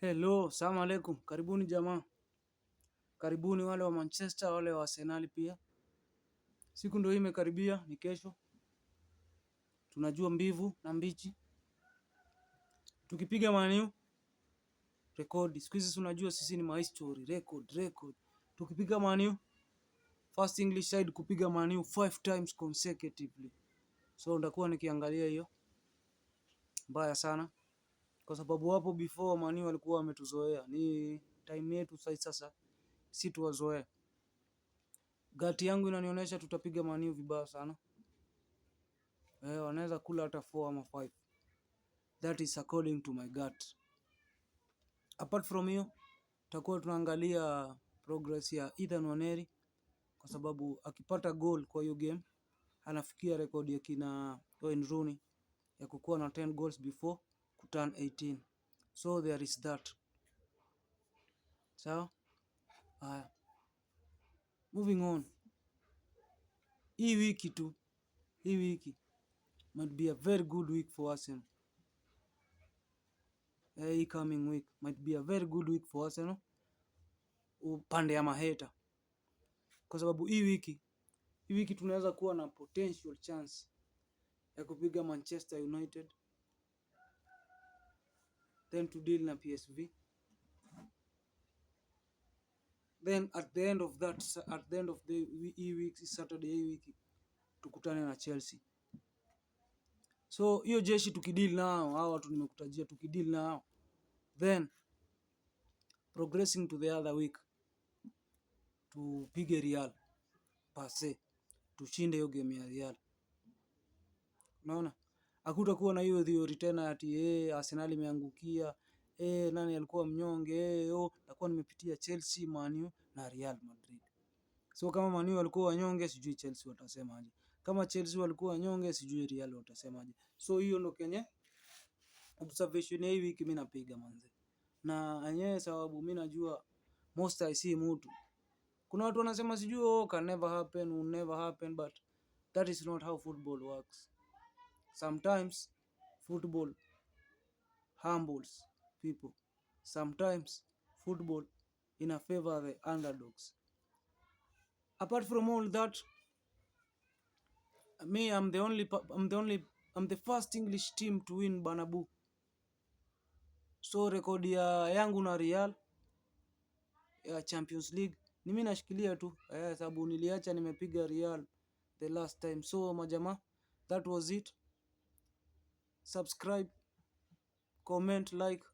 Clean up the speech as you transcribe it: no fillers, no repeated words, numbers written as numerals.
Hello, salamu alaikum. Karibuni jamaa. Karibuni wale wa Manchester, wale wa Arsenal pia. Siku ndio imekaribia, ni kesho. Tunajua mbivu na mbichi. Tukipiga Man U record. Siku hizi tunajua sisi ni mahistory, record. Tukipiga Man U first English side kupiga Man U 5 times consecutively. So ndakuwa nikiangalia hiyo. Mbaya sana. Kwa sababu hapo before Man U walikuwa wametuzoea. Ni time yetu sasa. Si tuwazoea. Gati yangu inanionyesha tutapiga Man U vibaya sana. Wanaweza kula hata 4 ama 5. That is according to my gut. Apart from hiyo, tutakuwa tunaangalia progress ya Ethan Waneri kwa sababu akipata goal kwa hiyo game anafikia rekodi ya kina Wayne Rooney ya kukuwa na 10 goals before kuturn 18. So there is that. Sawa? Haya. Moving on. Hii wiki might be a very good week for Arsenal. Hii coming week might be a very good week for Arsenal. Upande ya maheta. Kwa sababu hii wiki tunaweza kuwa na potential chance ya kupiga Manchester United, then to deal na PSV, then at the end of the hii wiki Saturday hii wiki tukutane na Chelsea. So hiyo jeshi tukideal nao, hao watu nimekutajia, tukideal nao, then progressing to the other week tupige Real pase, tushinde hiyo game ya Real. Unaona? Hakutakuwa na hiyo theory tena ati Arsenal imeangukia, nani alikuwa mnyonge, takuwa nimepitia Chelsea, Man U na Real Madrid. So kama Man U walikuwa wanyonge, sijui Chelsea watasemaje. Kama Chelsea walikuwa wanyonge, sijui Real watasemaje. So hiyo ndo kenye observation ya hii wiki mimi napiga manze. Na yenyewe sababu mimi najua most I see mtu. Kuna watu wanasema sijui can never happen, will never happen, but that is not how football works. Sometimes football humbles people. Sometimes football in favor the underdogs. Apart from all that, I'm the first English team to win Bernabeu. So rekodi yangu na Real ya Champions League ni mimi nashikilia tu, sababu niliacha nimepiga Real the last time. So majamaa, that was it. Subscribe, comment, like.